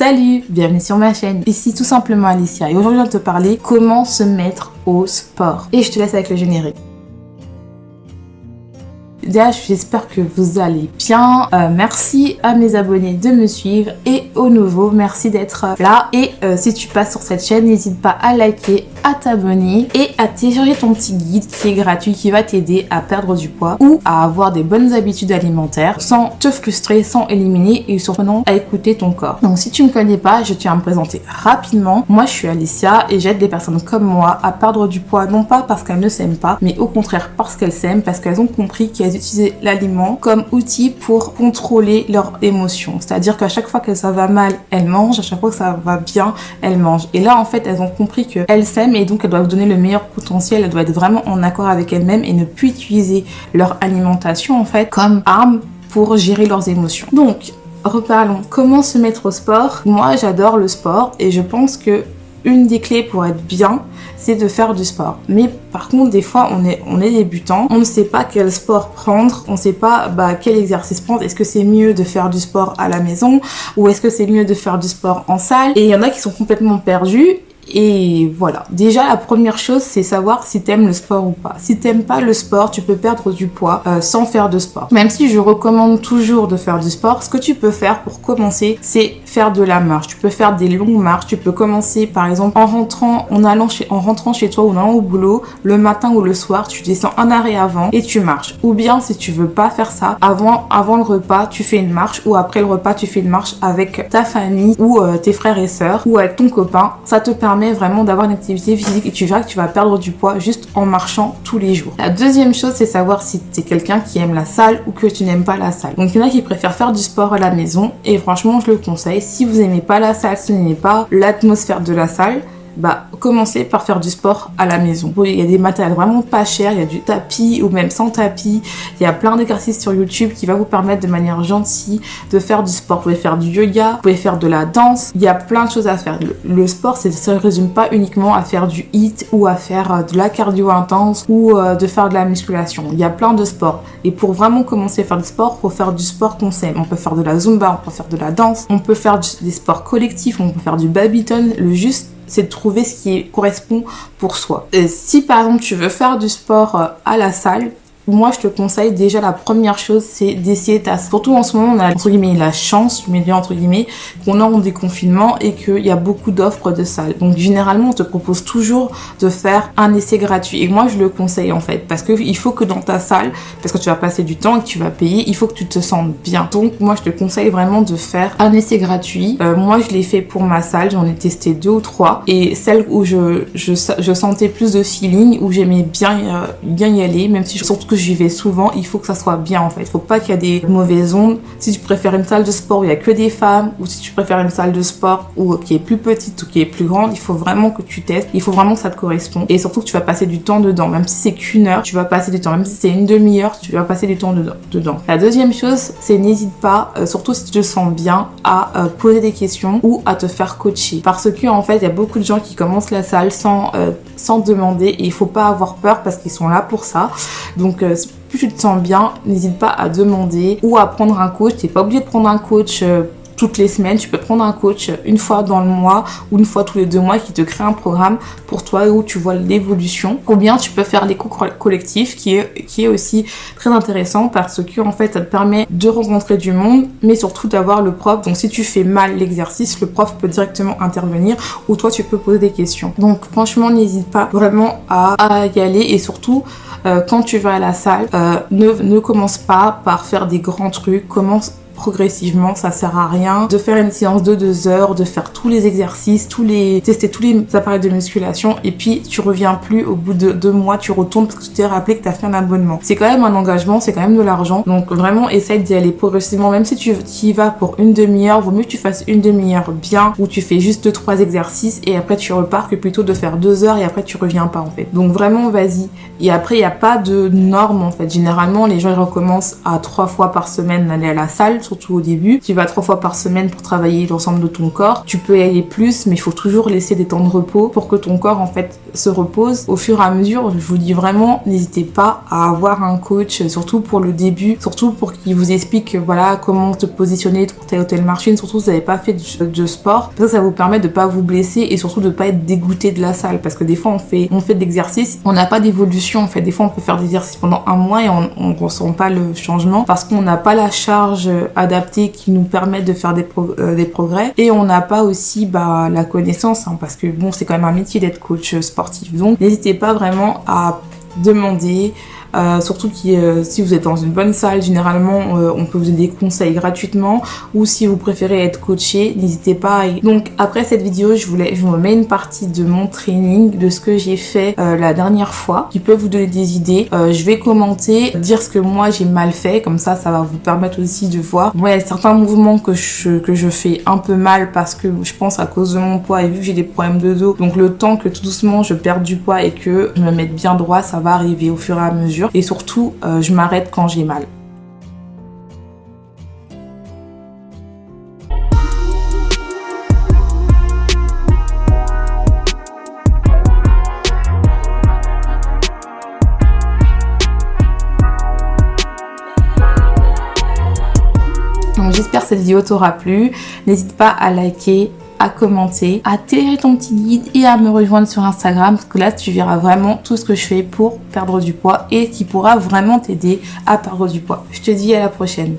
Salut, bienvenue sur ma chaîne. Ici tout simplement Alicia et aujourd'hui je vais te parler comment se mettre au sport. Et je te laisse avec le générique. Déjà, j'espère que vous allez bien. Merci à mes abonnés de me suivre et aux nouveaux, merci d'être là. Et si tu passes sur cette chaîne, n'hésite pas à liker, à t'abonner et à télécharger ton petit guide qui est gratuit, qui va t'aider à perdre du poids ou à avoir des bonnes habitudes alimentaires sans te frustrer, sans éliminer et surtout à écouter ton corps. Donc si tu ne me connais pas, je tiens à me présenter rapidement. Moi, je suis Alicia et j'aide des personnes comme moi à perdre du poids, non pas parce qu'elles ne s'aiment pas, mais au contraire parce qu'elles s'aiment, parce qu'elles ont compris qu'elles utiliser l'aliment comme outil pour contrôler leurs émotions. C'est-à-dire qu'à chaque fois que ça va mal, elles mangent, à chaque fois que ça va bien, elles mangent. Et là, en fait, elles ont compris qu'elles s'aiment et donc elles doivent donner le meilleur potentiel, elles doivent être vraiment en accord avec elles-mêmes et ne plus utiliser leur alimentation, en fait, comme arme pour gérer leurs émotions. Donc, reparlons. Comment se mettre au sport? Moi, j'adore le sport et je pense que une des clés pour être bien, c'est de faire du sport. Mais par contre, des fois, on est débutant, on ne sait pas quel sport prendre, on ne sait pas quel exercice prendre. Est-ce que c'est mieux de faire du sport à la maison ou est-ce que c'est mieux de faire du sport en salle? Et il y en a qui sont complètement perdus. Et voilà, déjà la première chose c'est savoir si t'aimes le sport ou pas. Si t'aimes pas le sport, tu peux perdre du poids sans faire de sport. Même si je recommande toujours de faire du sport, ce que tu peux faire pour commencer, c'est faire de la marche. Tu peux faire des longues marches, tu peux commencer par exemple en rentrant chez toi ou en allant au boulot, le matin ou le soir, tu descends un arrêt avant et tu marches. Ou bien si tu veux pas faire ça, avant le repas, tu fais une marche ou après le repas, tu fais une marche avec ta famille ou tes frères et sœurs ou avec ton copain. Ça te permet vraiment d'avoir une activité physique et tu verras que tu vas perdre du poids juste en marchant tous les jours. La deuxième chose, c'est savoir si tu es quelqu'un qui aime la salle ou que tu n'aimes pas la salle. Donc il y en a qui préfèrent faire du sport à la maison et franchement je le conseille. Si vous n'aimez pas la salle, si vous n'aimez pas l'atmosphère de la salle, commencez par faire du sport à la maison. Il y a des matériels vraiment pas chers, il y a du tapis ou même sans tapis. Il y a plein d'exercices sur YouTube qui va vous permettre de manière gentille de faire du sport. Vous pouvez faire du yoga, vous pouvez faire de la danse. Il y a plein de choses à faire. Le sport, ça ne résume pas uniquement à faire du HIIT ou à faire de la cardio intense ou de faire de la musculation. Il y a plein de sports. Et pour vraiment commencer à faire du sport, il faut faire du sport qu'on s'aime. On peut faire de la zumba, on peut faire de la danse, on peut faire des sports collectifs, on peut faire du badminton. Le juste, c'est de trouver ce qui correspond pour soi. Si par exemple tu veux faire du sport à la salle, moi je te conseille déjà la première chose c'est d'essayer surtout en ce moment on a entre guillemets la chance, je mets bien entre guillemets, qu'on est en déconfinement et qu'il y a beaucoup d'offres de salles. Donc généralement on te propose toujours de faire un essai gratuit et moi je le conseille en fait parce que il faut que dans ta salle, parce que tu vas passer du temps et que tu vas payer, il faut que tu te sentes bien. Donc moi je te conseille vraiment de faire un essai gratuit. Moi je l'ai fait pour ma salle, j'en ai testé 2 ou 3 et celle où je sentais plus de feeling, où j'aimais bien y aller, même si surtout que j'y vais souvent, il faut que ça soit bien en fait. Il faut pas qu'il y ait des mauvaises ondes. Si tu préfères une salle de sport où il y a que des femmes ou si tu préfères une salle de sport qui est plus petite ou qui est plus grande, il faut vraiment que tu testes. Il faut vraiment que ça te corresponde et surtout que tu vas passer du temps dedans. Même si c'est qu'une heure, tu vas passer du temps. Même si c'est une demi-heure, tu vas passer du temps dedans. La deuxième chose, c'est n'hésite pas, surtout si tu te sens bien, à poser des questions ou à te faire coacher. Parce que en fait, il y a beaucoup de gens qui commencent la salle sans demander et il faut pas avoir peur parce qu'ils sont là pour ça. Donc plus tu te sens bien, n'hésite pas à demander ou à prendre un coach. Tu n'es pas obligé de prendre un coach toutes les semaines, tu peux prendre un coach une fois dans le mois ou une fois tous les 2 mois qui te crée un programme pour toi où tu vois l'évolution. Ou bien tu peux faire des cours collectifs qui est aussi très intéressant parce que en fait ça te permet de rencontrer du monde mais surtout d'avoir le prof. Donc si tu fais mal l'exercice, le prof peut directement intervenir ou toi tu peux poser des questions. Donc franchement n'hésite pas vraiment à y aller et surtout quand tu vas à la salle, ne commence pas par faire des grands trucs, commence progressivement, ça sert à rien de faire une séance de 2 heures, de faire tous les exercices, tester tous les appareils de musculation et puis tu reviens plus au bout de 2 mois, tu retournes parce que tu t'es rappelé que tu as fait un abonnement. C'est quand même un engagement, c'est quand même de l'argent, donc vraiment essaye d'y aller progressivement. Même si tu y vas pour une demi-heure, vaut mieux que tu fasses une demi-heure bien où tu fais juste 2-3 exercices et après tu repars que plutôt de faire 2 heures et après tu reviens pas en fait. Donc vraiment vas-y. Et après il n'y a pas de normes en fait. Généralement les gens ils recommencent à 3 fois par semaine d'aller à la salle. surtout au début. Tu vas 3 fois par semaine pour travailler l'ensemble de ton corps. Tu peux y aller plus, mais il faut toujours laisser des temps de repos pour que ton corps en fait se repose. Au fur et à mesure, je vous dis vraiment, n'hésitez pas à avoir un coach, surtout pour le début, surtout pour qu'il vous explique voilà comment te positionner pour telle ou telle machine, surtout si vous n'avez pas fait de sport. Parce que ça vous permet de pas vous blesser et surtout de pas être dégoûté de la salle, parce que des fois on fait de l'exercice, on n'a pas d'évolution en fait. Des fois on peut faire des exercices pendant un mois et on ressent pas le changement parce qu'on n'a pas la charge adaptée qui nous permet de faire des progrès, et on n'a pas aussi la connaissance, hein, parce que bon, c'est quand même un métier d'être coach sportif. Donc n'hésitez pas vraiment à demander. Surtout si vous êtes dans une bonne salle, généralement on peut vous donner des conseils gratuitement, ou si vous préférez être coaché, n'hésitez pas à... Donc après cette vidéo, je vous mets une partie de mon training, de ce que j'ai fait la dernière fois, qui peut vous donner des idées. Je vais commenter, dire ce que moi j'ai mal fait, comme ça va vous permettre aussi de voir. Moi, il y a certains mouvements que je fais un peu mal parce que je pense à cause de mon poids, et vu que j'ai des problèmes de dos, donc le temps que tout doucement je perde du poids et que je me mette bien droit, ça va arriver au fur et à mesure. Et surtout, je m'arrête quand j'ai mal. Donc j'espère que cette vidéo t'aura plu. N'hésite pas à liker, à commenter, à télécharger ton petit guide et à me rejoindre sur Instagram, parce que là tu verras vraiment tout ce que je fais pour perdre du poids et qui pourra vraiment t'aider à perdre du poids. Je te dis à la prochaine.